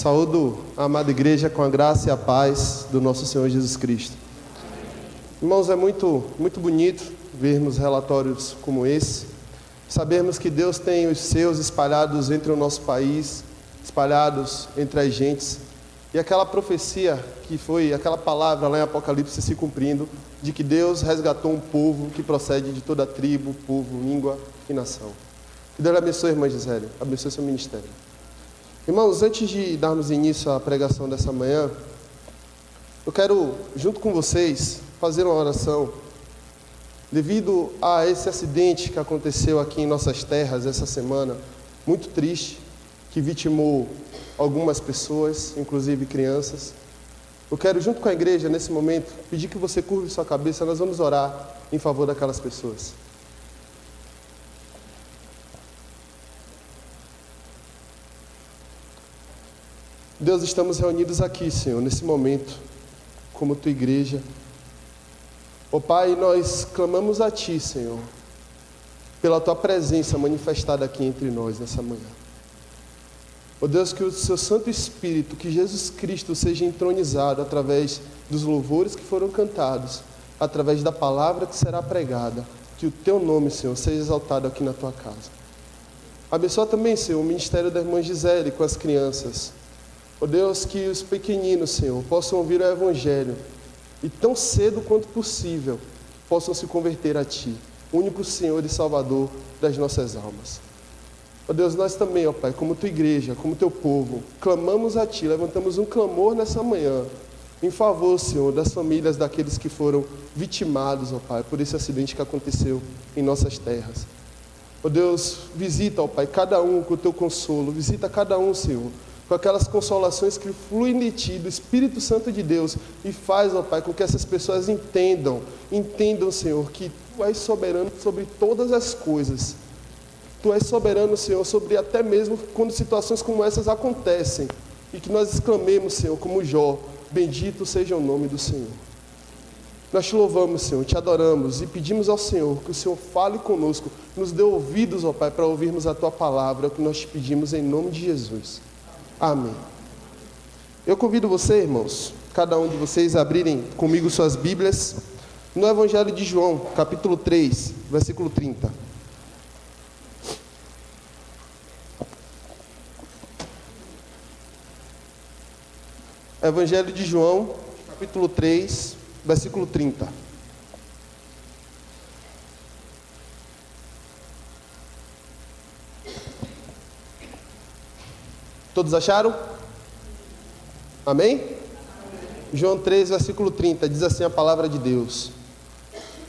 Saúdo a amada igreja com a graça e a paz do nosso Senhor Jesus Cristo. Irmãos, é muito bonito vermos relatórios como esse, sabermos que Deus tem os seus espalhados entre o nosso país, espalhados entre as gentes, e aquela profecia que foi, aquela palavra lá em Apocalipse se cumprindo, de que Deus resgatou um povo que procede de toda tribo, povo, língua e nação. Que Deus abençoe, irmã Gisele, abençoe seu ministério. Irmãos, antes de darmos início à pregação dessa manhã, eu quero, junto com vocês, fazer uma oração devido a esse acidente que aconteceu aqui em nossas terras essa semana, muito triste, que vitimou algumas pessoas, inclusive crianças. Eu quero, junto com a igreja, nesse momento, pedir que você curve sua cabeça, nós vamos orar em favor daquelas pessoas. Deus, estamos reunidos aqui, Senhor, nesse momento, como Tua igreja. Ó Pai, nós clamamos a Ti, Senhor, pela Tua presença manifestada aqui entre nós nessa manhã. Ó Deus, que o Seu Santo Espírito, que Jesus Cristo seja entronizado através dos louvores que foram cantados, através da palavra que será pregada, que o Teu nome, Senhor, seja exaltado aqui na Tua casa. Abençoa também, Senhor, o ministério da irmã Gisele com as crianças. Ó Deus, que os pequeninos, Senhor, possam ouvir o Evangelho e tão cedo quanto possível possam se converter a Ti, único Senhor e Salvador das nossas almas. Ó Deus, nós também, ó Pai, como Tua igreja, como Teu povo, clamamos a Ti, levantamos um clamor nessa manhã em favor, Senhor, das famílias daqueles que foram vitimados, ó Pai, por esse acidente que aconteceu em nossas terras. Ó Deus, visita, ó Pai, cada um com o Teu consolo, visita cada um, Senhor, com aquelas consolações que fluem de Ti, do Espírito Santo de Deus, e faz, ó Pai, com que essas pessoas entendam, Senhor, que Tu és soberano sobre todas as coisas. Tu és soberano, Senhor, sobre até mesmo quando situações como essas acontecem, e que nós exclamemos, Senhor, como Jó, bendito seja o nome do Senhor. Nós Te louvamos, Senhor, Te adoramos e pedimos ao Senhor que o Senhor fale conosco, nos dê ouvidos, ó Pai, para ouvirmos a Tua palavra, é o que nós Te pedimos em nome de Jesus. Amém. Eu convido você, irmãos, cada um de vocês a abrirem comigo suas Bíblias no Evangelho de João, capítulo 3, versículo 30. Evangelho de João, capítulo 3, versículo 30. Todos acharam? Amém? João 3, versículo 30, diz assim a palavra de Deus: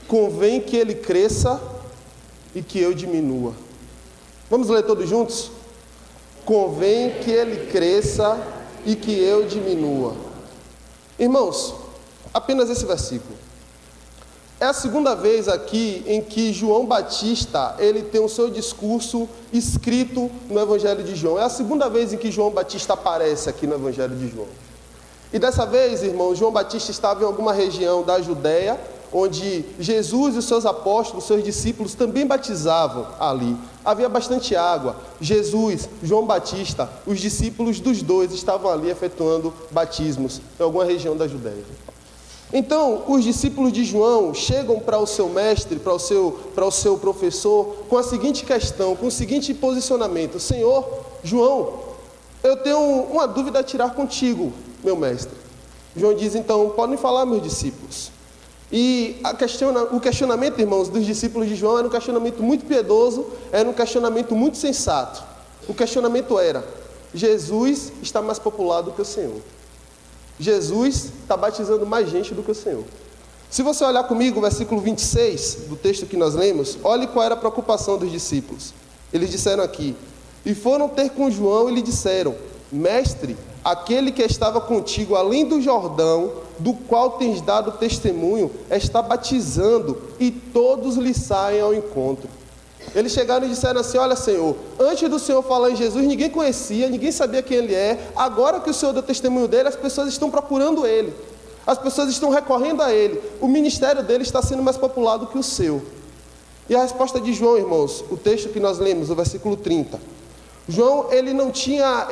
convém que ele cresça e que eu diminua. Vamos ler todos juntos? Convém que ele cresça e que eu diminua. Irmãos, apenas esse versículo. É a segunda vez aqui em que João Batista, ele tem o seu discurso escrito no Evangelho de João. É a segunda vez em que João Batista aparece aqui no Evangelho de João. E dessa vez, irmãos, João Batista estava em alguma região da Judéia, onde Jesus e os seus apóstolos, seus discípulos também batizavam ali. Havia bastante água. Jesus, João Batista, os discípulos dos dois estavam ali efetuando batismos em alguma região da Judéia. Então, os discípulos de João chegam para o seu mestre, para o seu professor, com a seguinte questão, com o seguinte posicionamento: Senhor, João, eu tenho uma dúvida a tirar contigo, meu mestre. João diz, então, podem falar, meus discípulos. E o questionamento, irmãos, dos discípulos de João era um questionamento muito piedoso, era um questionamento muito sensato. O questionamento era: Jesus está mais popular do que o Senhor. Jesus está batizando mais gente do que o Senhor. Se você olhar comigo o versículo 26 do texto que nós lemos, olhe qual era a preocupação dos discípulos. Eles disseram aqui: e foram ter com João e lhe disseram: mestre, aquele que estava contigo além do Jordão, do qual tens dado testemunho, está batizando, e todos lhe saem ao encontro. Eles chegaram e disseram assim: olha, Senhor, antes do Senhor falar em Jesus, ninguém conhecia, ninguém sabia quem Ele é. Agora que o Senhor deu testemunho dele, as pessoas estão procurando Ele. As pessoas estão recorrendo a Ele. O ministério dele está sendo mais popular do que o seu. E a resposta de João, irmãos, o texto que nós lemos, o versículo 30. João, ele não tinha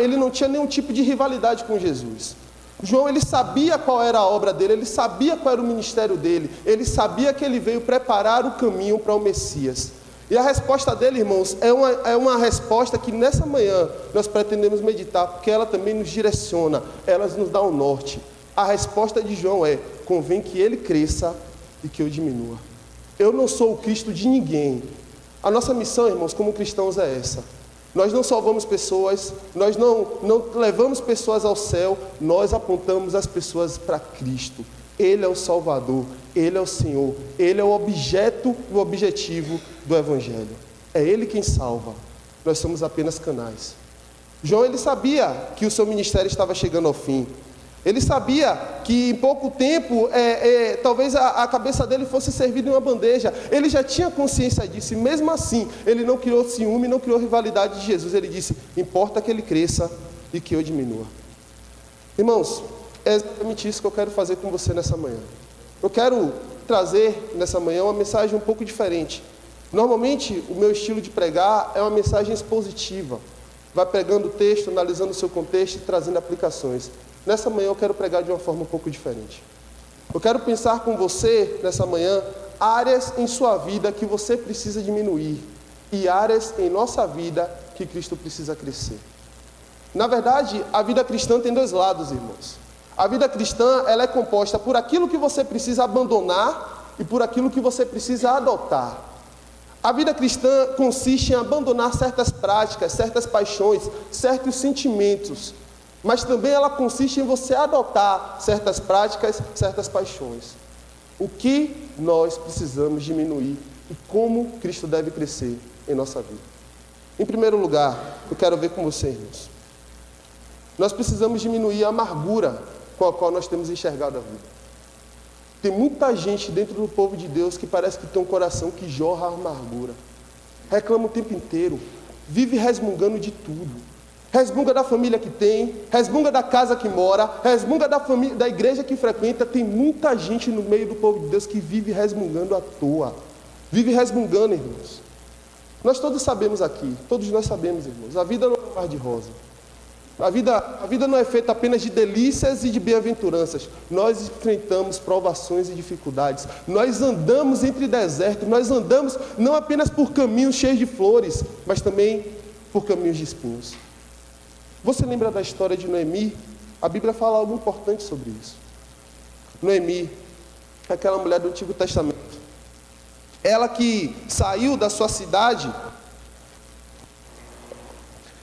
nenhum tipo de rivalidade com Jesus. João, ele sabia qual era a obra dele, ele sabia qual era o ministério dele, ele sabia que ele veio preparar o caminho para o Messias. E a resposta dele, irmãos, é uma resposta que nessa manhã nós pretendemos meditar, porque ela também nos direciona, ela nos dá um norte. A resposta de João é: convém que ele cresça e que eu diminua. Eu não sou o Cristo de ninguém. A nossa missão, irmãos, como cristãos é essa. Nós não salvamos pessoas, nós não levamos pessoas ao céu, nós apontamos as pessoas para Cristo. Ele é o Salvador, Ele é o Senhor, Ele é o objeto e o objetivo do Evangelho. É Ele quem salva, nós somos apenas canais. João, ele sabia que o seu ministério estava chegando ao fim. Ele sabia que em pouco tempo, talvez a cabeça dele fosse servida em uma bandeja. Ele já tinha consciência disso, e mesmo assim, ele não criou ciúme, não criou rivalidade de Jesus. Ele disse: importa que ele cresça e que eu diminua. Irmãos, é exatamente isso que eu quero fazer com você nessa manhã. Eu quero trazer nessa manhã uma mensagem um pouco diferente. Normalmente, o meu estilo de pregar é uma mensagem expositiva. Vai pregando o texto, analisando o seu contexto e trazendo aplicações. Nessa manhã eu quero pregar de uma forma um pouco diferente. Eu quero pensar com você, nessa manhã, áreas em sua vida que você precisa diminuir e áreas em nossa vida que Cristo precisa crescer. Na verdade, a vida cristã tem dois lados, irmãos. A vida cristã, ela é composta por aquilo que você precisa abandonar e por aquilo que você precisa adotar. A vida cristã consiste em abandonar certas práticas, certas paixões, certos sentimentos. Mas também ela consiste em você adotar certas práticas, certas paixões. O que nós precisamos diminuir e como Cristo deve crescer em nossa vida. Em primeiro lugar, eu quero ver com você, irmãos. Nós precisamos diminuir a amargura com a qual nós temos enxergado a vida. Tem muita gente dentro do povo de Deus que parece que tem um coração que jorra a amargura. Reclama o tempo inteiro, vive resmungando de tudo. Resmunga da família que tem, resmunga da casa que mora, resmunga da igreja que frequenta. Tem muita gente no meio do povo de Deus que vive resmungando à toa. Vive resmungando, irmãos. Nós todos sabemos aqui, todos nós sabemos, irmãos, a vida não é um mar de rosa. A vida não é feita apenas de delícias e de bem-aventuranças. Nós enfrentamos provações e dificuldades. Nós andamos entre desertos, nós andamos não apenas por caminhos cheios de flores, mas também por caminhos de espinhos. Você lembra da história de Noemi? A Bíblia fala algo importante sobre isso. Noemi, aquela mulher do Antigo Testamento, ela que saiu da sua cidade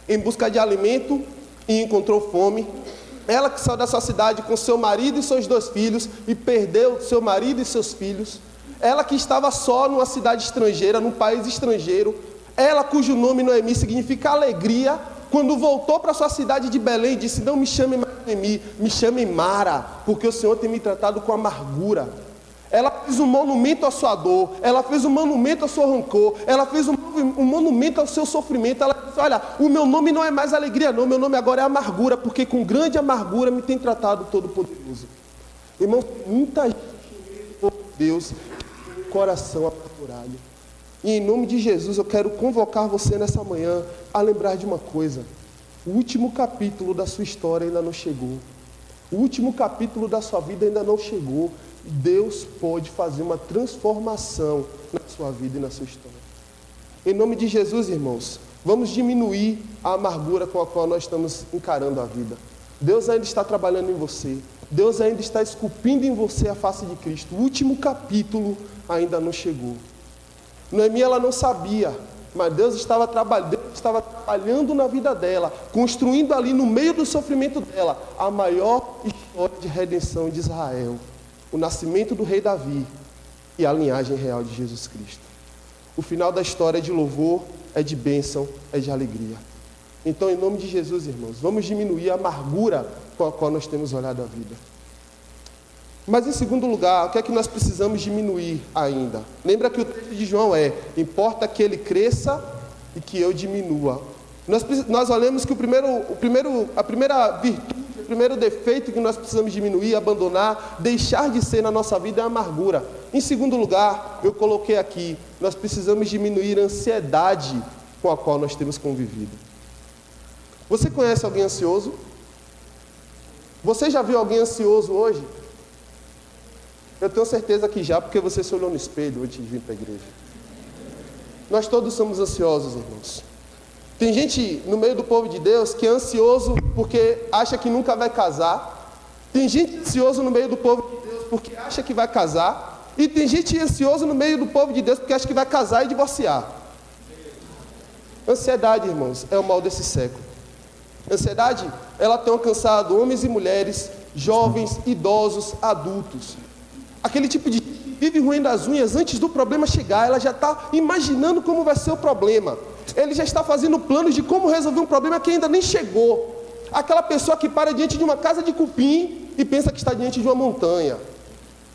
em busca de alimento e encontrou fome. Ela que saiu da sua cidade com seu marido e seus 2 filhos e perdeu seu marido e seus filhos. Ela que estava só numa cidade estrangeira, num país estrangeiro. Ela cujo nome Noemi significa alegria. Quando voltou para sua cidade de Belém, disse: não me chame mais Noemi, me chame Mara, porque o Senhor tem me tratado com amargura. Ela fez um monumento à sua dor, ela fez um monumento ao seu rancor, ela fez um monumento ao seu sofrimento. Ela disse: olha, o meu nome não é mais alegria não, meu nome agora é amargura, porque com grande amargura me tem tratado Todo-Poderoso. Irmão, muita gente por Deus tem um coração amargurado. E em nome de Jesus eu quero convocar você nessa manhã a lembrar de uma coisa: o último capítulo da sua história ainda não chegou. O último capítulo da sua vida ainda não chegou. Deus pode fazer uma transformação na sua vida e na sua história. Em nome de Jesus, irmãos, vamos diminuir a amargura com a qual nós estamos encarando a vida. Deus ainda está trabalhando em você. Deus ainda está esculpindo em você a face de Cristo. O último capítulo ainda não chegou. Noemi, ela não sabia, mas Deus estava trabalhando na vida dela, construindo ali no meio do sofrimento dela a maior história de redenção de Israel, o nascimento do rei Davi e a linhagem real de Jesus Cristo. O final da história é de louvor, é de bênção, é de alegria. Então, em nome de Jesus, irmãos, vamos diminuir a amargura com a qual nós temos olhado a vida. Mas em segundo lugar, o que é que nós precisamos diminuir ainda? Lembra que o texto de João é: importa que ele cresça e que eu diminua. Nós olhamos que a primeira virtude, o primeiro defeito que nós precisamos diminuir, abandonar, deixar de ser na nossa vida é a amargura. Em segundo lugar, eu coloquei aqui, nós precisamos diminuir a ansiedade com a qual nós temos convivido. Você conhece alguém ansioso? Você já viu alguém ansioso hoje? Eu tenho certeza que já, porque você se olhou no espelho antes de vir para a igreja. Nós todos somos ansiosos, irmãos. Tem gente no meio do povo de Deus que é ansioso porque acha que nunca vai casar. Tem gente ansioso no meio do povo de Deus porque acha que vai casar. E tem gente ansioso no meio do povo de Deus porque acha que vai casar e divorciar. Ansiedade, irmãos, é o mal desse século. Ansiedade, ela tem alcançado homens e mulheres, jovens, idosos, adultos. Aquele tipo de gente que vive roendo as unhas antes do problema chegar. Ela já está imaginando como vai ser o problema. Ele já está fazendo planos de como resolver um problema que ainda nem chegou. Aquela pessoa que para diante de uma casa de cupim e pensa que está diante de uma montanha.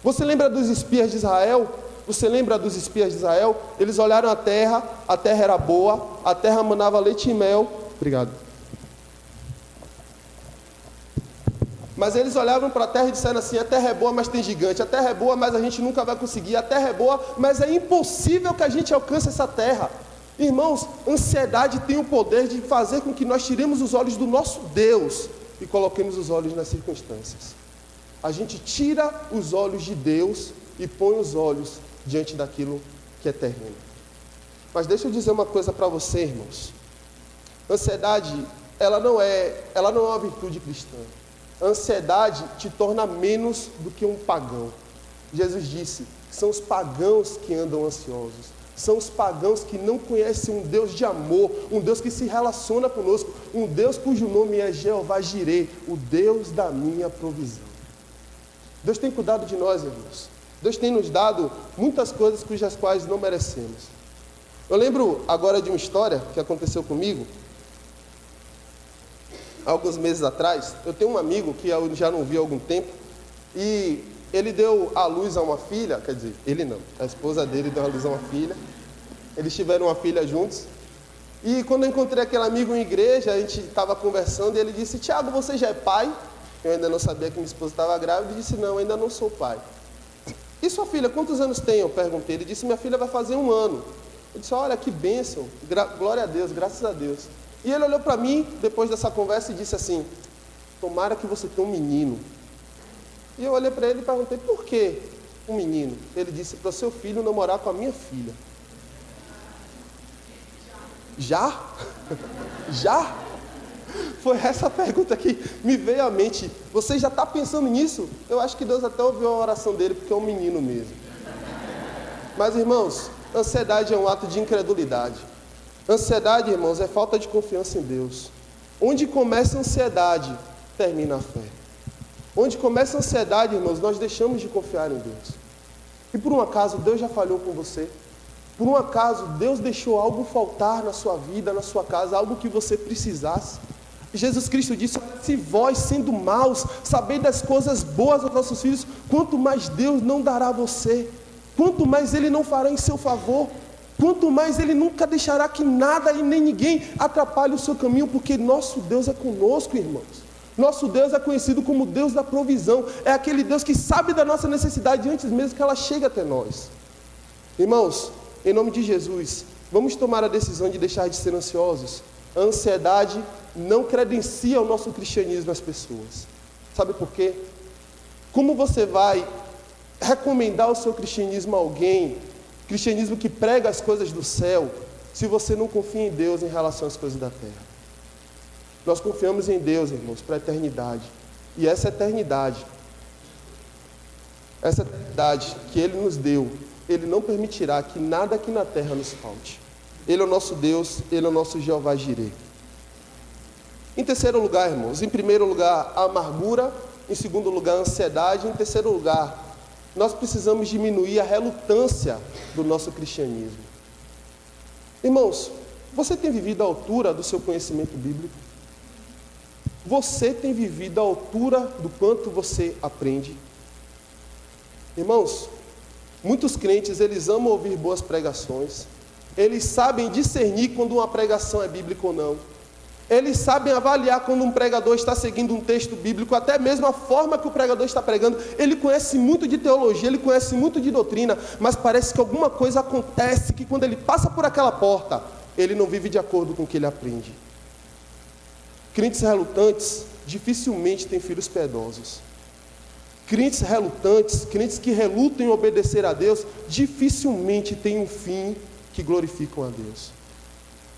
Você lembra dos espias de Israel? Você lembra dos espias de Israel? Eles olharam a terra era boa, a terra manava leite e mel. Obrigado. Mas eles olhavam para a terra e disseram assim: a terra é boa, mas tem gigante. A terra é boa, mas a gente nunca vai conseguir. A terra é boa, mas é impossível que a gente alcance essa terra. Irmãos, ansiedade tem o poder de fazer com que nós tiremos os olhos do nosso Deus e coloquemos os olhos nas circunstâncias. A gente tira os olhos de Deus e põe os olhos diante daquilo que é terreno. Mas deixa eu dizer uma coisa para você, irmãos. Ansiedade, ela não é uma virtude cristã. A ansiedade te torna menos do que um pagão. Jesus disse que são os pagãos que andam ansiosos. São os pagãos que não conhecem um Deus de amor, um Deus que se relaciona conosco, um Deus cujo nome é Jeová Jireh, o Deus da minha provisão. Deus tem cuidado de nós, irmãos. Deus tem nos dado muitas coisas cujas quais não merecemos. Eu lembro agora de uma história que aconteceu comigo, alguns meses atrás. Eu tenho um amigo que eu já não vi há algum tempo, e ele deu à luz a uma filha, quer dizer, ele não, a esposa dele deu à luz a uma filha. Eles tiveram uma filha juntos. E quando eu encontrei aquele amigo em igreja, a gente estava conversando e ele disse: Tiago, você já é pai? Eu ainda não sabia que minha esposa estava grávida. Ele disse: não, ainda não sou pai. E sua filha, quantos anos tem? Eu perguntei. Ele disse: minha filha vai fazer 1 ano. Eu disse: olha, que bênção, glória a Deus, graças a Deus. E ele olhou para mim, depois dessa conversa, e disse assim: tomara que você tenha um menino. E eu olhei para ele e perguntei: por que um menino? Ele disse: para o seu filho namorar com a minha filha. Já? Já? Foi essa pergunta que me veio à mente. Você já está pensando nisso? Eu acho que Deus até ouviu a oração dele, porque é um menino mesmo. Mas, irmãos, ansiedade é um ato de incredulidade. Ansiedade, irmãos, é falta de confiança em Deus. Onde começa a ansiedade, termina a fé. Onde começa a ansiedade, irmãos, nós deixamos de confiar em Deus. E por um acaso, Deus já falhou com você? Por um acaso, Deus deixou algo faltar na sua vida, na sua casa, algo que você precisasse? Jesus Cristo disse: se vós, sendo maus, sabeis das coisas boas aos nossos filhos, quanto mais Deus não dará a você, quanto mais Ele não fará em seu favor, quanto mais Ele nunca deixará que nada e nem ninguém atrapalhe o seu caminho, porque nosso Deus é conosco, irmãos. Nosso Deus é conhecido como Deus da provisão. É aquele Deus que sabe da nossa necessidade antes mesmo que ela chegue até nós. Irmãos, em nome de Jesus, vamos tomar a decisão de deixar de ser ansiosos. A ansiedade não credencia o nosso cristianismo às pessoas. Sabe por quê? Como você vai recomendar o seu cristianismo a alguém, cristianismo que prega as coisas do céu, se você não confia em Deus em relação às coisas da terra? Nós confiamos em Deus, irmãos, para a eternidade. E essa eternidade que Ele nos deu, Ele não permitirá que nada aqui na terra nos falte. Ele é o nosso Deus, Ele é o nosso Jeová Jireh. Em terceiro lugar, irmãos, em primeiro lugar, a amargura. Em segundo lugar, a ansiedade. Em terceiro lugar, nós precisamos diminuir a relutância do nosso cristianismo. Irmãos, você tem vivido à altura do seu conhecimento bíblico? Você tem vivido à altura do quanto você aprende? Irmãos, muitos crentes, eles amam ouvir boas pregações. Eles sabem discernir quando uma pregação é bíblica ou não. Eles sabem avaliar quando um pregador está seguindo um texto bíblico, até mesmo a forma que o pregador está pregando. Ele conhece muito de teologia, ele conhece muito de doutrina, mas parece que alguma coisa acontece que quando ele passa por aquela porta, ele não vive de acordo com o que ele aprende. Crentes relutantes dificilmente têm filhos piedosos. Crentes relutantes, crentes que relutam em obedecer a Deus, dificilmente têm um fim que glorificam a Deus.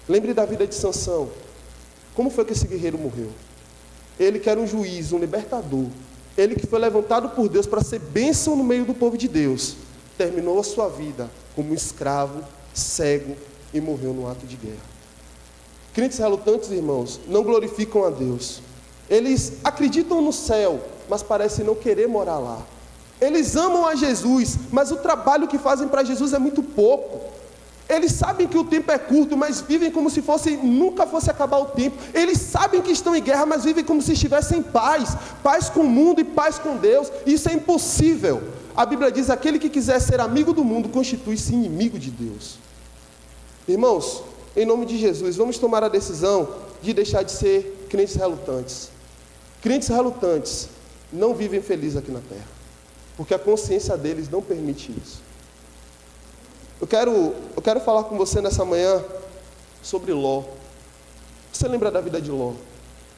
Lembre da vida de Sansão. Como foi que esse guerreiro morreu? Ele que era um juiz, um libertador, ele que foi levantado por Deus para ser bênção no meio do povo de Deus, terminou a sua vida como um escravo, cego e morreu num ato de guerra. Crentes relutantes, irmãos, não glorificam a Deus. Eles acreditam no céu, mas parecem não querer morar lá. Eles amam a Jesus, mas o trabalho que fazem para Jesus é muito pouco. Eles sabem que o tempo é curto, mas vivem como se nunca fosse acabar o tempo. Eles sabem que estão em guerra, mas vivem como se estivessem em paz. Paz com o mundo e paz com Deus. Isso é impossível. A Bíblia diz, aquele que quiser ser amigo do mundo, constitui-se inimigo de Deus. Irmãos, em nome de Jesus, vamos tomar a decisão de deixar de ser crentes relutantes. Crentes relutantes não vivem felizes aqui na terra, porque a consciência deles não permite isso. Eu quero falar com você nessa manhã sobre Ló. Você lembra da vida de Ló?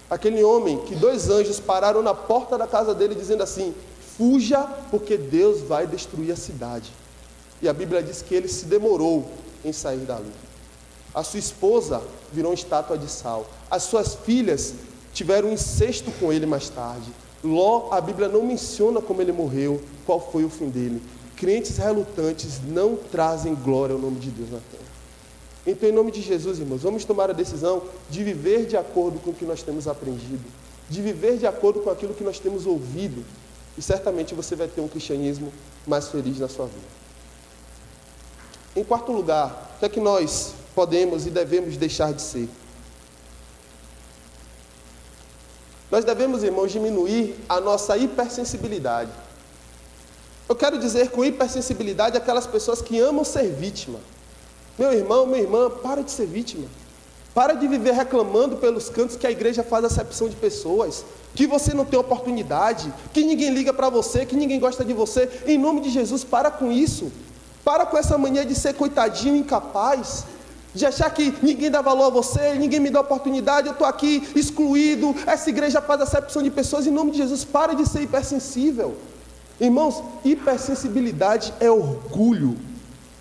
Aquele homem que 2 anjos pararam na porta da casa dele dizendo assim, fuja porque Deus vai destruir a cidade. E a Bíblia diz que ele se demorou em sair dali. A sua esposa virou uma estátua de sal. As suas filhas tiveram um incesto com ele mais tarde. Ló, a Bíblia não menciona como ele morreu, qual foi o fim dele. Crentes relutantes não trazem glória ao nome de Deus na terra. Então, em nome de Jesus, irmãos, vamos tomar a decisão de viver de acordo com o que nós temos aprendido, de viver de acordo com aquilo que nós temos ouvido, e certamente você vai ter um cristianismo mais feliz na sua vida. Em quarto lugar, o que é que nós podemos e devemos deixar de ser? Nós devemos, irmãos, diminuir a nossa hipersensibilidade. Eu quero dizer com hipersensibilidade aquelas pessoas que amam ser vítima. Meu irmão, minha irmã, para de ser vítima. Para de viver reclamando pelos cantos que a igreja faz acepção de pessoas, que você não tem oportunidade, que ninguém liga para você, que ninguém gosta de você. Em nome de Jesus, para com isso. Para com essa mania de ser coitadinho, incapaz, de achar que ninguém dá valor a você, ninguém me dá oportunidade, eu estou aqui excluído, essa igreja faz acepção de pessoas. Em nome de Jesus, para de ser hipersensível. Irmãos, hipersensibilidade é orgulho.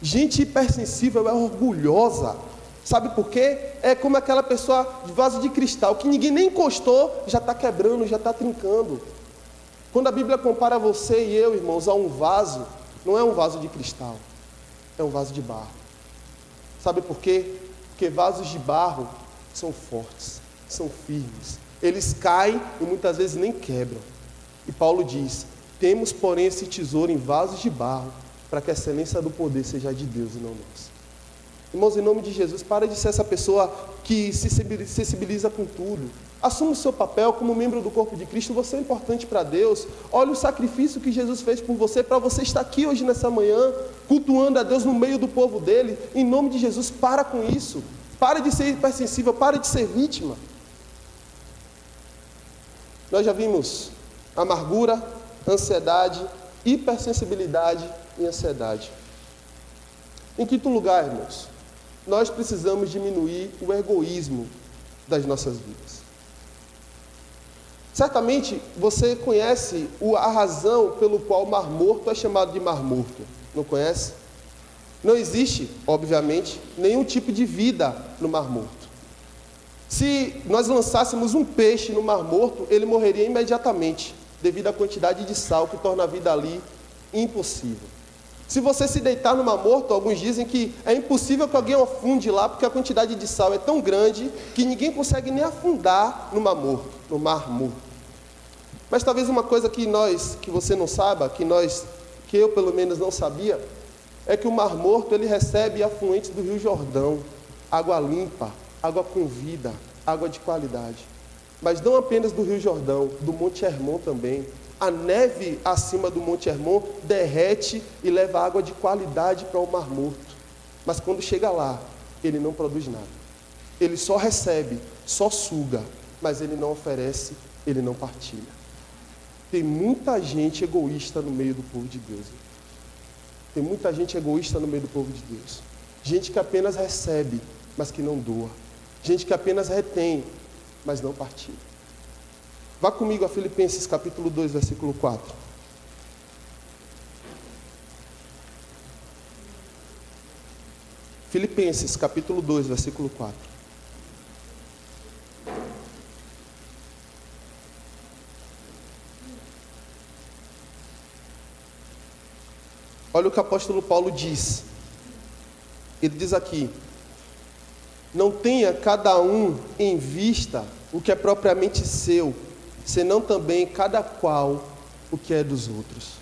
Gente hipersensível é orgulhosa. Sabe por quê? É como aquela pessoa de vaso de cristal, que ninguém nem encostou, já está quebrando, já está trincando. Quando a Bíblia compara você e eu, irmãos, a um vaso, não é um vaso de cristal, é um vaso de barro. Sabe por quê? Porque vasos de barro são fortes, são firmes. Eles caem e muitas vezes nem quebram. E Paulo diz, temos, porém, esse tesouro em vasos de barro, para que a excelência do poder seja de Deus e não nossa. Irmãos, em nome de Jesus, para de ser essa pessoa que se sensibiliza com tudo. Assuma o seu papel como membro do corpo de Cristo. Você é importante para Deus. Olha o sacrifício que Jesus fez por você, para você estar aqui hoje nessa manhã, cultuando a Deus no meio do povo dele. Em nome de Jesus, para com isso. Para de ser hipersensível, para de ser vítima. Nós já vimos amargura, ansiedade, hipersensibilidade e ansiedade. Em quinto lugar, irmãos, nós precisamos diminuir o egoísmo das nossas vidas. Certamente você conhece a razão pelo qual o Mar Morto é chamado de Mar Morto. Não conhece? Não existe, obviamente, nenhum tipo de vida no Mar Morto. Se nós lançássemos um peixe no Mar Morto, ele morreria imediatamente, devido à quantidade de sal que torna a vida ali impossível. Se você se deitar no Mar Morto, alguns dizem que é impossível que alguém afunde lá, porque a quantidade de sal é tão grande que ninguém consegue nem afundar no Mar Morto, no Mar Morto. Mas talvez uma coisa que você não saiba, que eu pelo menos não sabia, é que o Mar Morto ele recebe afluentes do Rio Jordão, água limpa, água com vida, água de qualidade. Mas não apenas do Rio Jordão, do Monte Hermon também. A neve acima do Monte Hermon derrete e leva água de qualidade para o Mar Morto. Mas quando chega lá, ele não produz nada. Ele só recebe, só suga, mas ele não oferece, ele não partilha. Tem muita gente egoísta no meio do povo de Deus. Tem muita gente egoísta no meio do povo de Deus. Gente que apenas recebe, mas que não doa. Gente que apenas retém, mas não partilha. Vá comigo a Filipenses capítulo 2, versículo 4. Filipenses capítulo 2, versículo 4. Olha o que o apóstolo Paulo diz. Ele diz aqui: não tenha cada um em vista o que é propriamente seu, senão também cada qual o que é dos outros.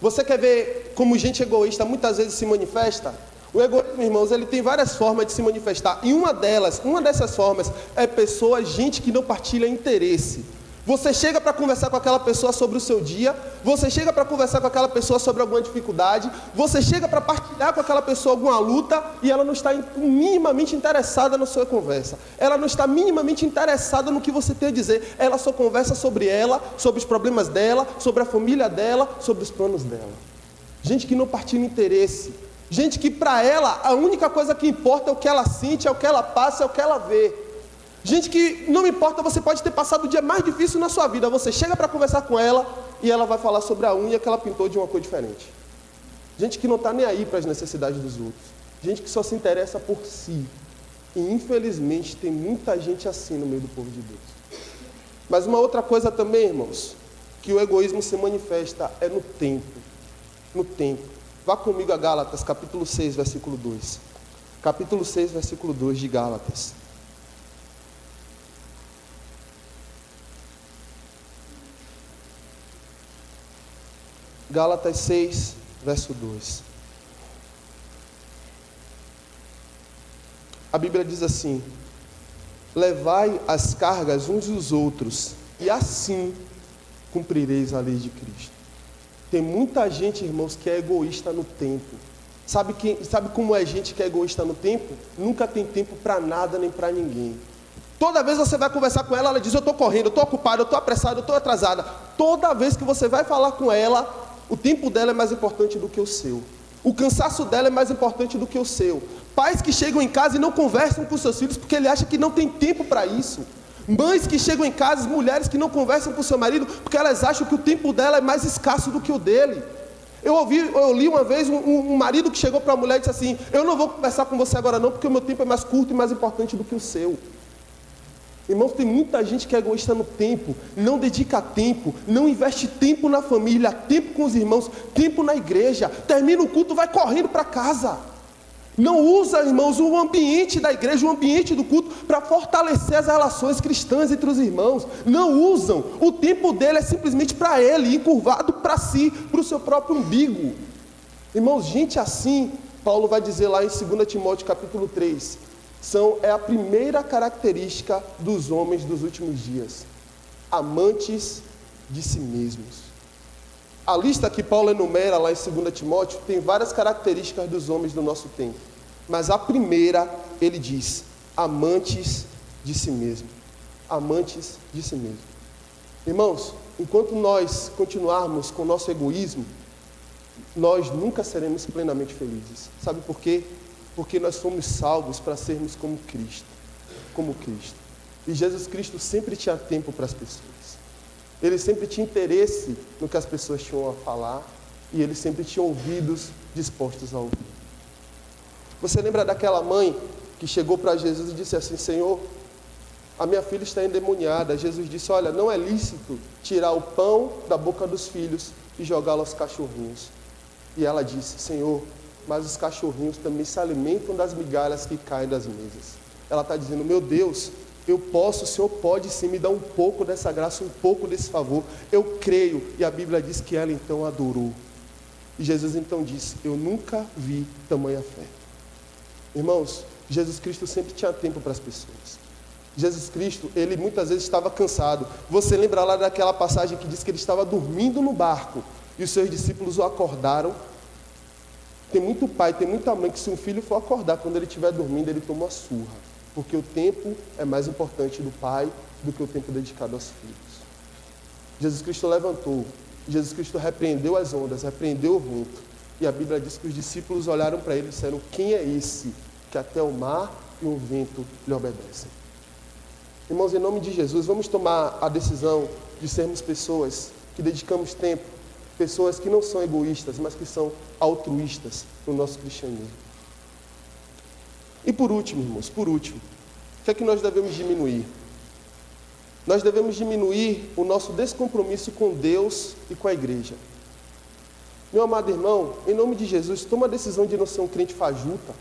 Você quer ver como gente egoísta muitas vezes se manifesta? O egoísmo, irmãos, ele tem várias formas de se manifestar. E uma dessas formas é gente que não partilha interesse. Você chega para conversar com aquela pessoa sobre o seu dia, você chega para conversar com aquela pessoa sobre alguma dificuldade, você chega para partilhar com aquela pessoa alguma luta e ela não está minimamente interessada na sua conversa. Ela não está minimamente interessada no que você tem a dizer. Ela só conversa sobre ela, sobre os problemas dela, sobre a família dela, sobre os planos dela. Gente que não partilha interesse. Gente que para ela a única coisa que importa é o que ela sente, é o que ela passa, é o que ela vê. Gente que não importa, você pode ter passado o dia mais difícil na sua vida, você chega para conversar com ela e ela vai falar sobre a unha que ela pintou de uma cor diferente. Gente que não está nem aí para as necessidades dos outros. Gente que só se interessa por si. E infelizmente tem muita gente assim no meio do povo de Deus. Mas uma outra coisa também, irmãos, que o egoísmo se manifesta é no tempo. No tempo. Vá comigo a Gálatas, capítulo 6, versículo 2. Capítulo 6, versículo 2 de Gálatas. Gálatas 6, verso 2. A Bíblia diz assim: levai as cargas uns dos outros, e assim cumprireis a lei de Cristo. Tem muita gente, irmãos, que é egoísta no tempo. Sabe como é gente que é egoísta no tempo? Nunca tem tempo para nada nem para ninguém. Toda vez que você vai conversar com ela, ela diz: eu estou correndo, eu estou ocupado, eu estou apressado, eu estou atrasada. Toda vez que você vai falar com ela, o tempo dela é mais importante do que o seu. O cansaço dela é mais importante do que o seu. Pais que chegam em casa e não conversam com seus filhos porque ele acha que não tem tempo para isso. Mães que chegam em casa, mulheres que não conversam com seu marido porque elas acham que o tempo dela é mais escasso do que o dele. Eu li uma vez um marido que chegou para a mulher e disse assim: eu não vou conversar com você agora não, porque o meu tempo é mais curto e mais importante do que o seu. Irmãos, tem muita gente que é egoísta no tempo, não dedica tempo, não investe tempo na família, tempo com os irmãos, tempo na igreja, termina o culto, vai correndo para casa. Não usa, irmãos, o ambiente da igreja, o ambiente do culto, para fortalecer as relações cristãs entre os irmãos. Não usam, o tempo dele é simplesmente para ele, encurvado para si, para o seu próprio umbigo. Irmãos, gente assim, Paulo vai dizer lá em 2 Timóteo capítulo 3, é a primeira característica dos homens dos últimos dias: amantes de si mesmos. A lista que Paulo enumera lá em 2 Timóteo tem várias características dos homens do nosso tempo, mas a primeira, ele diz: amantes de si mesmo. Amantes de si mesmo. Irmãos, enquanto nós continuarmos com o nosso egoísmo, nós nunca seremos plenamente felizes. Sabe por quê? Porque nós fomos salvos para sermos como Cristo. Como Cristo. E Jesus Cristo sempre tinha tempo para as pessoas. Ele sempre tinha interesse no que as pessoas tinham a falar. E ele sempre tinha ouvidos dispostos a ouvir. Você lembra daquela mãe que chegou para Jesus e disse assim: Senhor, a minha filha está endemoniada. Jesus disse: olha, não é lícito tirar o pão da boca dos filhos e jogá-lo aos cachorrinhos. E ela disse: Senhor, mas os cachorrinhos também se alimentam das migalhas que caem das mesas. Ela está dizendo: meu Deus, o Senhor pode sim me dar um pouco dessa graça, um pouco desse favor. Eu creio. E a Bíblia diz que ela então adorou. E Jesus então disse: eu nunca vi tamanha fé. Irmãos, Jesus Cristo sempre tinha tempo para as pessoas. Jesus Cristo, ele muitas vezes estava cansado. Você lembra lá daquela passagem que diz que ele estava dormindo no barco e os seus discípulos o acordaram? Tem muito pai, tem muita mãe que se um filho for acordar quando ele estiver dormindo, ele toma uma surra. Porque o tempo é mais importante do pai do que o tempo dedicado aos filhos. Jesus Cristo levantou, Jesus Cristo repreendeu as ondas, repreendeu o vento. E a Bíblia diz que os discípulos olharam para ele e disseram: quem é esse que até o mar e o vento lhe obedecem? Irmãos, em nome de Jesus, vamos tomar a decisão de sermos pessoas que dedicamos tempo, pessoas que não são egoístas, mas que são altruístas no nosso cristianismo. E por último, irmãos, o que é que nós devemos diminuir? Nós devemos diminuir o nosso descompromisso com Deus e com a igreja. Meu amado irmão, em nome de Jesus, toma a decisão de não ser um crente fajuta,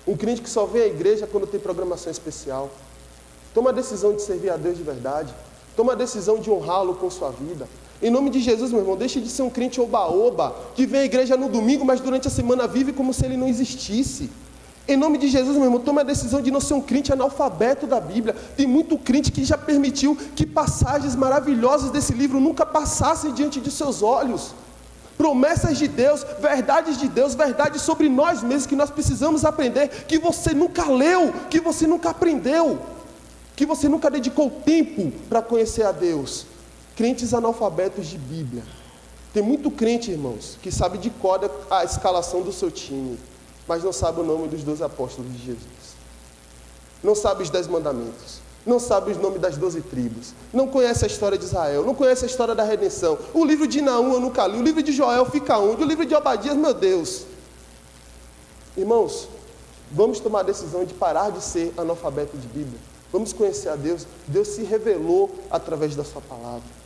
um crente que só vem à igreja quando tem programação especial. Toma a decisão de servir a Deus de verdade. Toma a decisão de honrá-lo com sua vida. Em nome de Jesus, meu irmão, deixe de ser um crente oba-oba, que vem à igreja no domingo, mas durante a semana vive como se ele não existisse. Em nome de Jesus, meu irmão, toma a decisão de não ser um crente analfabeto da Bíblia. Tem muito crente que já permitiu que passagens maravilhosas desse livro nunca passassem diante de seus olhos. Promessas de Deus, verdades sobre nós mesmos que nós precisamos aprender, que você nunca leu, que você nunca aprendeu, que você nunca dedicou tempo para conhecer a Deus. Crentes analfabetos de Bíblia. Tem muito crente, irmãos, que sabe de cor a escalação do seu time, mas não sabe o nome dos 12 apóstolos de Jesus. Não sabe os 10 mandamentos. Não sabe os nomes das 12 tribos. Não conhece a história de Israel. Não conhece a história da redenção. O livro de Naum eu nunca li. O livro de Joel fica onde? O livro de Obadias, meu Deus. Irmãos, vamos tomar a decisão de parar de ser analfabeto de Bíblia. Vamos conhecer a Deus. Deus se revelou através da sua palavra.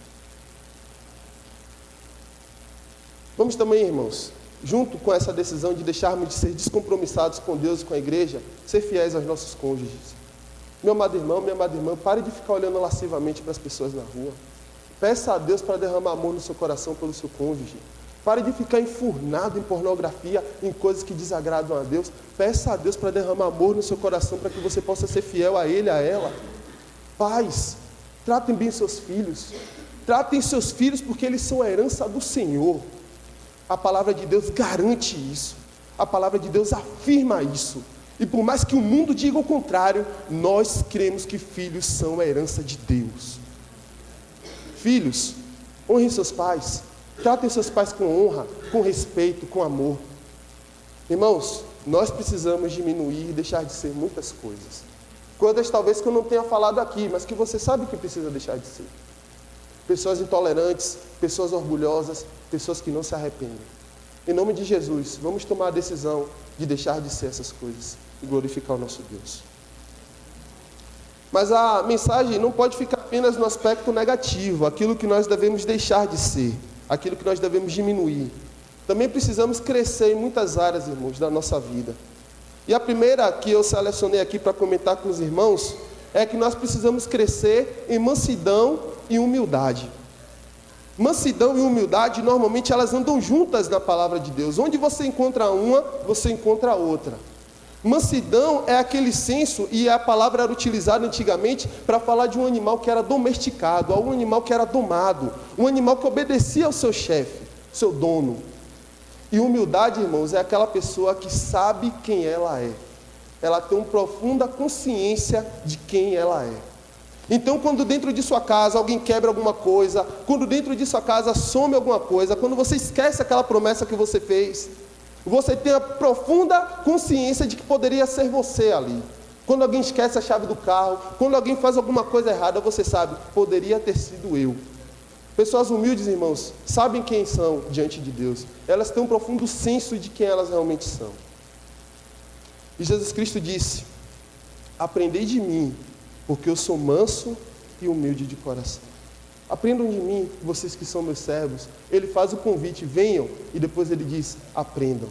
Vamos também, irmãos, junto com essa decisão de deixarmos de ser descompromissados com Deus e com a igreja, ser fiéis aos nossos cônjuges. Meu amado irmão, minha amada irmã, pare de ficar olhando lascivamente para as pessoas na rua. Peça a Deus para derramar amor no seu coração pelo seu cônjuge. Pare de ficar enfurnado em pornografia, em coisas que desagradam a Deus. Peça a Deus para derramar amor no seu coração para que você possa ser fiel a Ele, a ela. Pais, tratem bem seus filhos. Tratem seus filhos porque eles são a herança do Senhor. A palavra de Deus garante isso. A palavra de Deus afirma isso. E por mais que o mundo diga o contrário, nós cremos que filhos são a herança de Deus. Filhos, honrem seus pais. Tratem seus pais com honra, com respeito, com amor. Irmãos, nós precisamos diminuir e deixar de ser muitas coisas. Coisas talvez que eu não tenha falado aqui, mas que você sabe que precisa deixar de ser. Pessoas intolerantes, pessoas orgulhosas, pessoas que não se arrependem. Em nome de Jesus, vamos tomar a decisão de deixar de ser essas coisas e glorificar o nosso Deus. Mas a mensagem não pode ficar apenas no aspecto negativo, aquilo que nós devemos deixar de ser, aquilo que nós devemos diminuir. Também precisamos crescer em muitas áreas, irmãos, da nossa vida. E a primeira que eu selecionei aqui para comentar com os irmãos é que nós precisamos crescer em mansidão e humildade. Mansidão e humildade, normalmente elas andam juntas na palavra de Deus. Onde você encontra uma, você encontra a outra. Mansidão é aquele senso, e a palavra era utilizada antigamente para falar de um animal que era domesticado, um animal que era domado, um animal que obedecia ao seu chefe, seu dono. E humildade, irmãos, é aquela pessoa que sabe quem ela é. Ela tem uma profunda consciência de quem ela é. Então, quando dentro de sua casa alguém quebra alguma coisa, quando dentro de sua casa some alguma coisa, quando você esquece aquela promessa que você fez, você tem a profunda consciência de que poderia ser você ali. Quando alguém esquece a chave do carro, quando alguém faz alguma coisa errada, você sabe, poderia ter sido eu. Pessoas humildes, irmãos, sabem quem são diante de Deus. Elas têm um profundo senso de quem elas realmente são. E Jesus Cristo disse: aprendei de mim, porque eu sou manso e humilde de coração. Aprendam de mim, vocês que são meus servos. Ele faz o convite, venham, e depois ele diz, aprendam.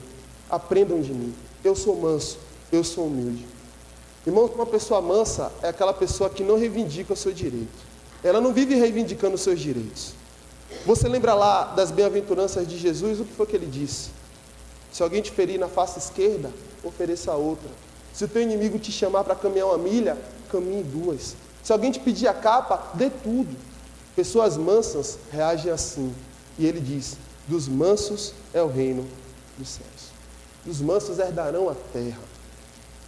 Aprendam de mim. Eu sou manso, eu sou humilde. Irmãos, uma pessoa mansa é aquela pessoa que não reivindica o seu direito. Ela não vive reivindicando os seus direitos. Você lembra lá das bem-aventuranças de Jesus? O que foi que ele disse? Se alguém te ferir na face esquerda, ofereça a outra. Se o teu inimigo te chamar para caminhar 1 milha, caminhe 2. Se alguém te pedir a capa, dê tudo. Pessoas mansas reagem assim. E ele diz, dos mansos é o reino dos céus. Os mansos herdarão a terra.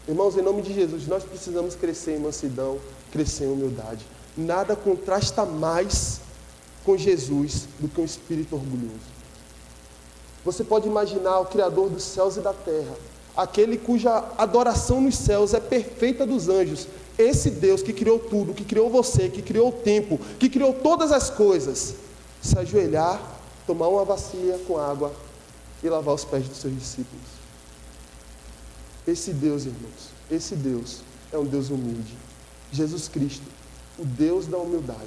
Irmãos, em nome de Jesus, nós precisamos crescer em mansidão, crescer em humildade. Nada contrasta mais com Jesus do que um espírito orgulhoso. Você pode imaginar o Criador dos céus e da terra aquele cuja adoração nos céus é perfeita dos anjos, esse Deus que criou tudo, que criou você, que criou o tempo, que criou todas as coisas, se ajoelhar, tomar uma bacia com água e lavar os pés dos seus discípulos. Esse Deus, irmãos, esse Deus é um Deus humilde. Jesus Cristo, o Deus da humildade.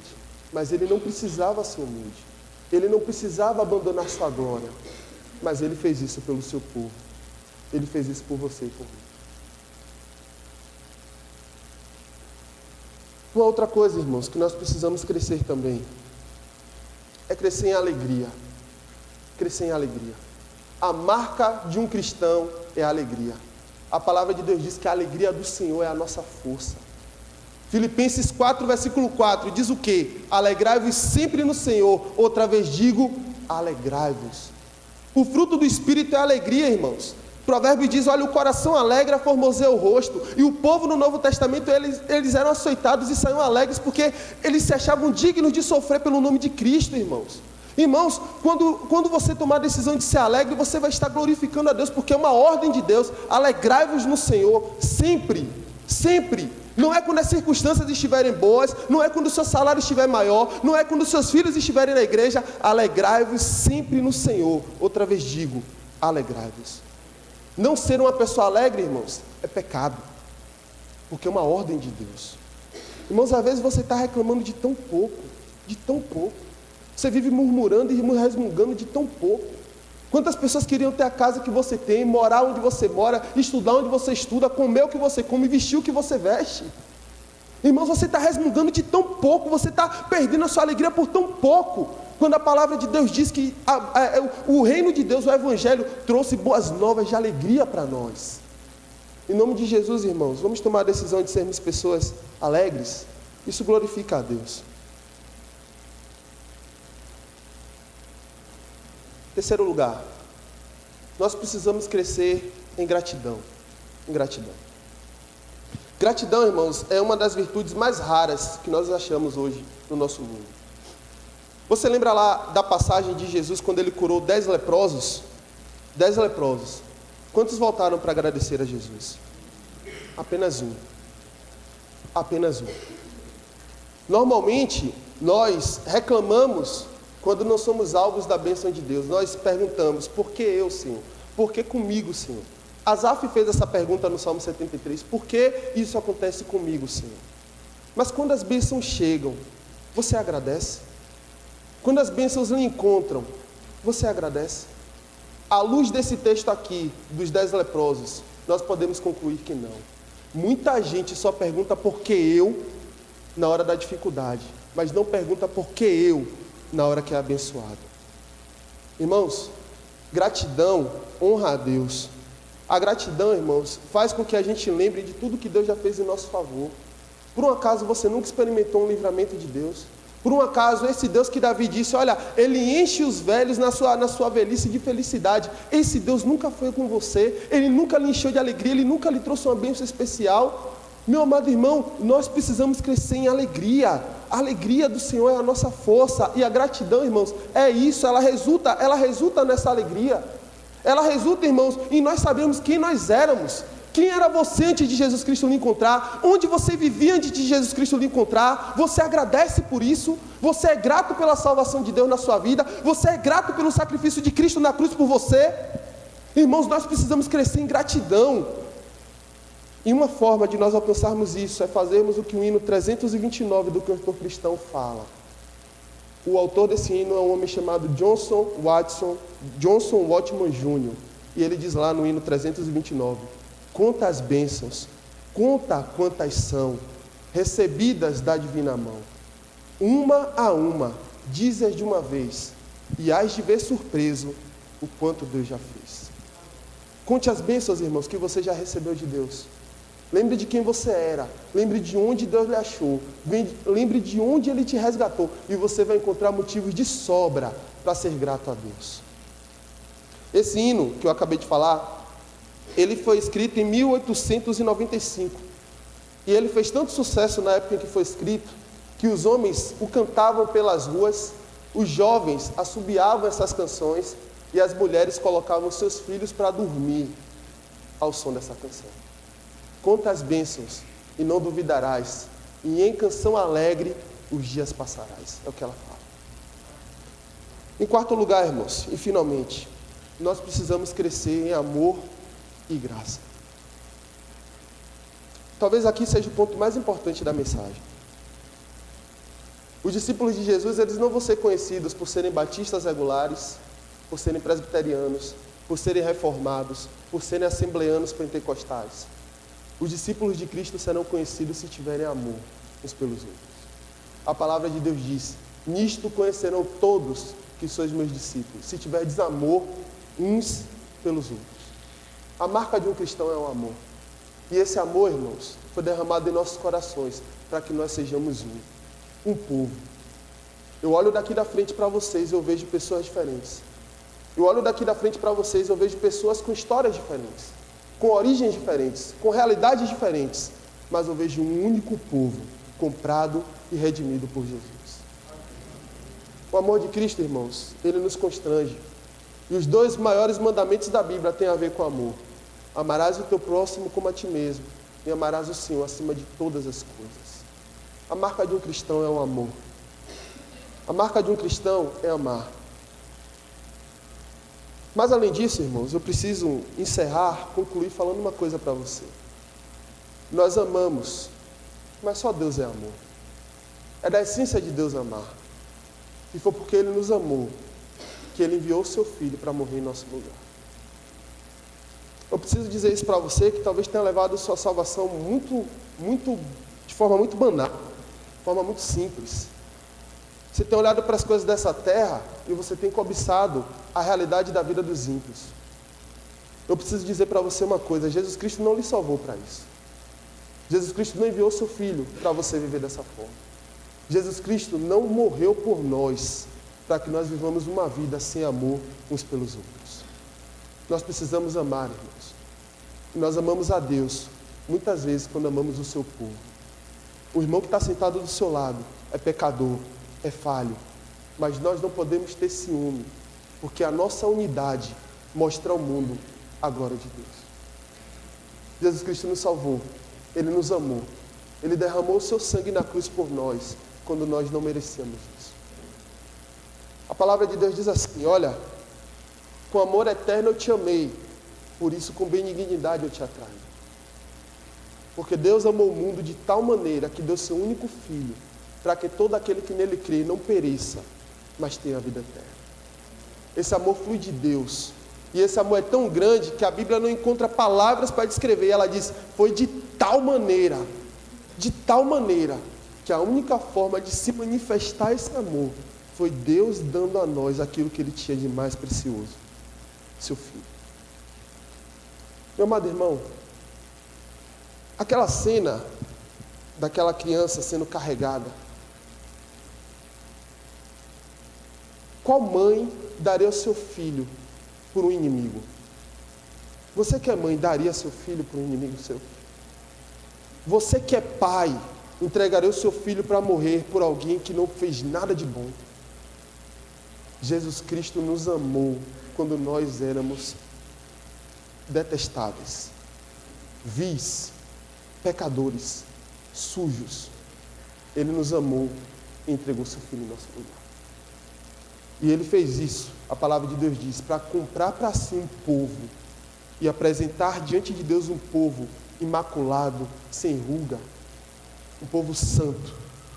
Mas ele não precisava ser humilde. Ele não precisava abandonar sua glória. Mas ele fez isso pelo seu povo. Ele fez isso por você e por mim. Uma outra coisa, irmãos, que nós precisamos crescer também, é crescer em alegria. Crescer em alegria. A marca de um cristão é a alegria. A palavra de Deus diz que a alegria do Senhor é a nossa força. Filipenses 4, versículo 4, diz o quê? Alegrai-vos sempre no Senhor. Outra vez digo, alegrai-vos. O fruto do Espírito é a alegria, irmãos. O provérbio diz, olha, o coração alegra, formoseia o rosto. E o povo no Novo Testamento, eles eram açoitados e saíam alegres, porque eles se achavam dignos de sofrer pelo nome de Cristo, irmãos. Irmãos, quando você tomar a decisão de ser alegre, você vai estar glorificando a Deus, porque é uma ordem de Deus. Alegrai-vos no Senhor, sempre, sempre. Não é quando as circunstâncias estiverem boas, não é quando o seu salário estiver maior, não é quando os seus filhos estiverem na igreja. Alegrai-vos sempre no Senhor. Outra vez digo, alegrai-vos. Não ser uma pessoa alegre, irmãos, é pecado, porque é uma ordem de Deus. Irmãos, às vezes você está reclamando de tão pouco, de tão pouco. Você vive murmurando e resmungando de tão pouco. Quantas pessoas queriam ter a casa que você tem, morar onde você mora, estudar onde você estuda, comer o que você come, vestir o que você veste. Irmãos, você está resmungando de tão pouco, você está perdendo a sua alegria por tão pouco. Quando a palavra de Deus diz que o reino de Deus, o Evangelho, trouxe boas novas de alegria para nós. Em nome de Jesus, irmãos, vamos tomar a decisão de sermos pessoas alegres. Isso glorifica a Deus. Terceiro lugar, nós precisamos crescer em gratidão. Em gratidão. Gratidão, irmãos, é uma das virtudes mais raras que nós achamos hoje no nosso mundo. Você lembra lá da passagem de Jesus quando ele curou 10 leprosos? 10 leprosos. Quantos voltaram para agradecer a Jesus? Apenas um. Apenas um. Normalmente, nós reclamamos quando não somos alvos da bênção de Deus. Nós perguntamos, por que eu, Senhor? Por que comigo, Senhor? Asaf fez essa pergunta no Salmo 73, por que isso acontece comigo, Senhor? Mas quando as bênçãos chegam, você agradece? Quando as bênçãos lhe encontram, você agradece? À luz desse texto aqui, dos 10 leprosos, nós podemos concluir que não. Muita gente só pergunta por que eu, na hora da dificuldade, mas não pergunta por que eu, na hora que é abençoado. Irmãos, gratidão honra a Deus. A gratidão, irmãos, faz com que a gente lembre de tudo que Deus já fez em nosso favor. Por um acaso você nunca experimentou um livramento de Deus? Por um acaso esse Deus que Davi disse, olha, ele enche os velhos na sua velhice de felicidade. Esse Deus nunca foi com você, ele nunca lhe encheu de alegria, ele nunca lhe trouxe uma bênção especial. Meu amado irmão, nós precisamos crescer em alegria. A alegria do Senhor é a nossa força. E a gratidão, irmãos, é isso. Ela resulta nessa alegria. Ela resulta, irmãos, em nós sabermos quem nós éramos. Quem era você antes de Jesus Cristo lhe encontrar? Onde você vivia antes de Jesus Cristo lhe encontrar? Você agradece por isso? Você é grato pela salvação de Deus na sua vida? Você é grato pelo sacrifício de Cristo na cruz por você? Irmãos, nós precisamos crescer em gratidão. E uma forma de nós alcançarmos isso é fazermos o que o hino 329 do Cantor Cristão fala. O autor desse hino é um homem chamado Johnson Watman Jr. E ele diz lá no hino 329, conta as bênçãos, conta quantas são, recebidas da divina mão. Uma a uma, dizes de uma vez, e hás de ver surpreso o quanto Deus já fez. Conte as bênçãos, irmãos, que você já recebeu de Deus. Lembre de quem você era, lembre de onde Deus lhe achou, lembre de onde Ele te resgatou, e você vai encontrar motivos de sobra para ser grato a Deus. Esse hino que eu acabei de falar, ele foi escrito em 1895, e ele fez tanto sucesso na época em que foi escrito, que os homens o cantavam pelas ruas, os jovens assobiavam essas canções, e as mulheres colocavam seus filhos para dormir. ao som dessa canção. Conta as bênçãos e não duvidarás, e em canção alegre os dias passarás. É o que ela fala. Em quarto lugar, irmãos, e finalmente, nós precisamos crescer em amor e graça. Talvez aqui seja o ponto mais importante da mensagem. Os discípulos de Jesus, eles não vão ser conhecidos por serem batistas regulares, por serem presbiterianos, por serem reformados, por serem assembleanos pentecostais. Os discípulos de Cristo serão conhecidos se tiverem amor uns pelos outros. A palavra de Deus diz: nisto conhecerão todos que sois meus discípulos, se tiverdes amor uns pelos outros. A marca de um cristão é o amor. E esse amor, irmãos, foi derramado em nossos corações para que nós sejamos um povo. Eu olho daqui da frente para vocês e eu vejo pessoas diferentes. Eu olho daqui da frente para vocês e eu vejo pessoas com histórias diferentes, com origens diferentes, com realidades diferentes, mas eu vejo um único povo, comprado e redimido por Jesus. O amor de Cristo, irmãos, ele nos constrange. E os 2 maiores mandamentos da Bíblia têm a ver com amor. Amarás o teu próximo como a ti mesmo, e amarás o Senhor acima de todas as coisas. A marca de um cristão é o amor. A marca de um cristão é amar. Mas além disso, irmãos, eu preciso concluir falando uma coisa para você. Nós amamos, mas só Deus é amor. É da essência de Deus amar. E foi porque Ele nos amou que Ele enviou o seu Filho para morrer em nosso lugar. Eu preciso dizer isso para você, que talvez tenha levado a sua salvação de forma muito banal, de forma muito simples. Você tem olhado para as coisas dessa terra e você tem cobiçado a realidade da vida dos ímpios. Eu preciso dizer para você uma coisa: Jesus Cristo não lhe salvou para isso. Jesus Cristo não enviou seu Filho para você viver dessa forma. Jesus Cristo não morreu por nós para que nós vivamos uma vida sem amor uns pelos outros. Nós precisamos amar, irmãos. E nós amamos a Deus muitas vezes quando amamos o seu povo. O irmão que está sentado do seu lado é pecador, é falho, mas nós não podemos ter ciúme, porque a nossa unidade mostra ao mundo a glória de Deus. Jesus Cristo nos salvou, Ele nos amou, Ele derramou o seu sangue na cruz por nós, quando nós não merecíamos isso. A palavra de Deus diz assim: olha, com amor eterno eu te amei, por isso com benignidade eu te atraio. Porque Deus amou o mundo de tal maneira que deu seu único Filho, para que todo aquele que nele crê não pereça, mas tenha a vida eterna. Esse amor flui de Deus. E esse amor é tão grande que a Bíblia não encontra palavras para descrever. Ela diz: foi de tal maneira, que a única forma de se manifestar esse amor foi Deus dando a nós aquilo que Ele tinha de mais precioso, seu Filho. Meu amado irmão, aquela cena daquela criança sendo carregada, qual mãe daria o seu filho por um inimigo? Você que é mãe, daria seu filho por um inimigo seu? Você que é pai, entregaria o seu filho para morrer por alguém que não fez nada de bom? Jesus Cristo nos amou quando nós éramos detestáveis, vis, pecadores, sujos. Ele nos amou e entregou seu filho em nosso lugar. E Ele fez isso, a palavra de Deus diz, para comprar para si um povo e apresentar diante de Deus um povo imaculado, sem ruga, um povo santo,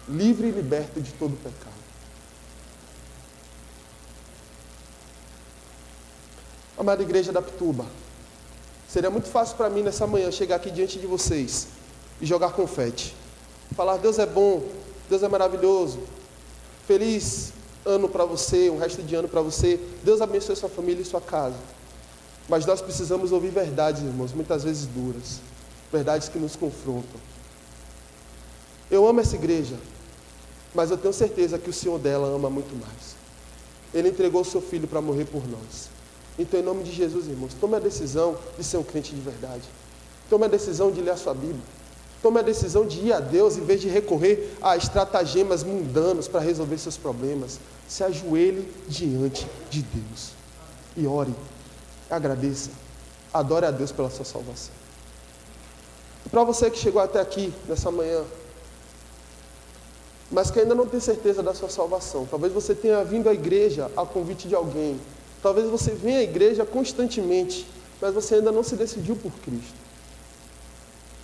livre e liberto de todo pecado. Amada igreja da Pituba, seria muito fácil para mim nessa manhã chegar aqui diante de vocês e jogar confete. Falar: Deus é bom, Deus é maravilhoso, feliz ano para você, um resto de ano para você, Deus abençoe sua família e sua casa. Mas nós precisamos ouvir verdades, irmãos, muitas vezes duras, verdades que nos confrontam. Eu amo essa igreja, mas eu tenho certeza que o Senhor dela ama muito mais. Ele entregou o seu filho para morrer por nós. Então, em nome de Jesus, irmãos, tome a decisão de ser um crente de verdade. Tome a decisão de ler a sua Bíblia. Tome a decisão de ir a Deus em vez de recorrer a estratagemas mundanos para resolver seus problemas. Se ajoelhe diante de Deus e ore, agradeça, Adore a Deus pela sua salvação. E para você que chegou até aqui nessa manhã, mas que ainda não tem certeza da sua salvação, talvez você tenha vindo à igreja a convite de alguém, talvez você venha à igreja constantemente, mas você ainda não se decidiu por Cristo.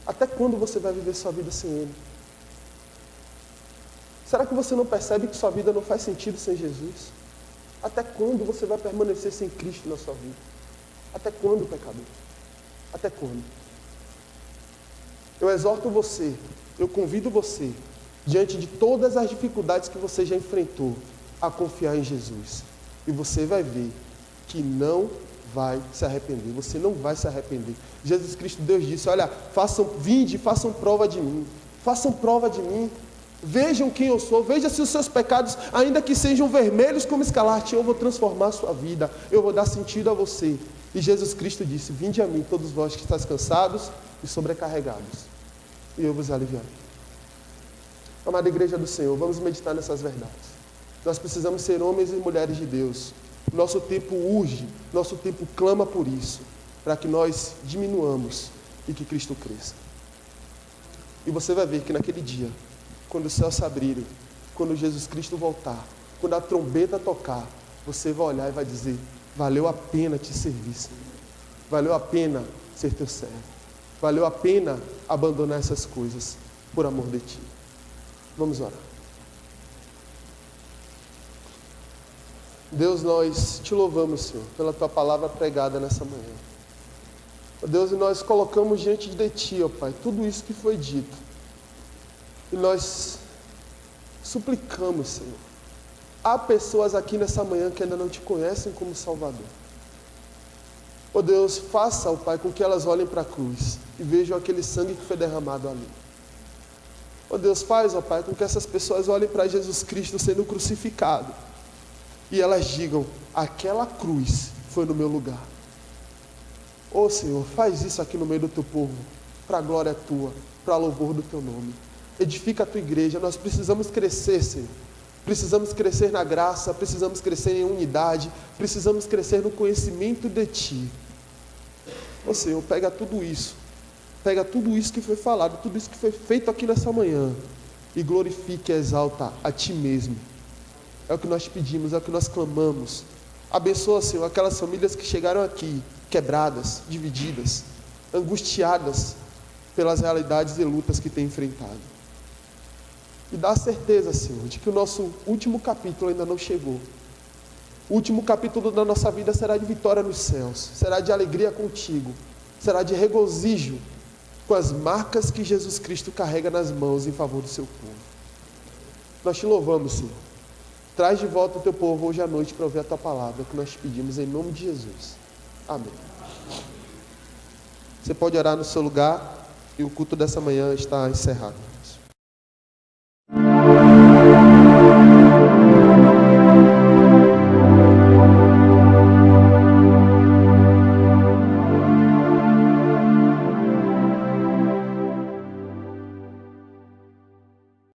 Até quando você vai viver sua vida sem Ele? Será que você não percebe que sua vida não faz sentido sem Jesus? Até quando você vai permanecer sem Cristo na sua vida? Até quando, pecador? Até quando? Eu exorto você, eu convido você, diante de todas as dificuldades que você já enfrentou, a confiar em Jesus. E você vai ver que não vai se arrepender. Você não vai se arrepender. Jesus Cristo, Deus disse, olha, vinde, façam prova de mim. Façam prova de mim. Vejam quem eu sou. Veja se os seus pecados, ainda que sejam vermelhos como escarlate, eu vou transformar a sua vida. Eu vou dar sentido a você. E Jesus Cristo disse, vinde a mim, todos vós que estáis cansados e sobrecarregados, e eu vos aliviarei. Amada igreja do Senhor, vamos meditar nessas verdades. Nós precisamos ser homens e mulheres de Deus. Nosso tempo urge, nosso tempo clama por isso, para que nós diminuamos e que Cristo cresça. E você vai ver que naquele dia, quando os céus se abrirem, quando Jesus Cristo voltar, quando a trombeta tocar, você vai olhar e vai dizer, valeu a pena te servir, Senhor. Valeu a pena ser teu servo. Valeu a pena abandonar essas coisas por amor de ti. Vamos orar. Deus, nós te louvamos, Senhor, pela tua palavra pregada nessa manhã. Deus, e nós colocamos diante de ti, ó Pai, tudo isso que foi dito. E nós suplicamos, Senhor. Há pessoas aqui nessa manhã que ainda não te conhecem como Salvador. Ó Deus, faça, ó Pai, com que elas olhem para a cruz e vejam aquele sangue que foi derramado ali. Ó Deus, faz, ó Pai, com que essas pessoas olhem para Jesus Cristo sendo crucificado e elas digam, aquela cruz foi no meu lugar. Ó Senhor, faz isso aqui no meio do teu povo, para a glória tua, para louvor do teu nome. Edifica a tua igreja, nós precisamos crescer, Senhor. Precisamos crescer na graça, precisamos crescer em unidade, precisamos crescer no conhecimento de ti. Ó Senhor, pega tudo isso que foi falado, tudo isso que foi feito aqui nessa manhã, e glorifique e exalta a ti mesmo. É o que nós pedimos, é o que nós clamamos. Abençoa, Senhor, aquelas famílias que chegaram aqui, quebradas, divididas, angustiadas pelas realidades e lutas que têm enfrentado. E dá a certeza, Senhor, de que o nosso último capítulo ainda não chegou. O último capítulo da nossa vida será de vitória nos céus, será de alegria contigo, será de regozijo com as marcas que Jesus Cristo carrega nas mãos em favor do seu povo. Nós te louvamos, Senhor. Traz de volta o teu povo hoje à noite para ouvir a tua palavra, que nós te pedimos em nome de Jesus. Amém. Você pode orar no seu lugar e o culto dessa manhã está encerrado.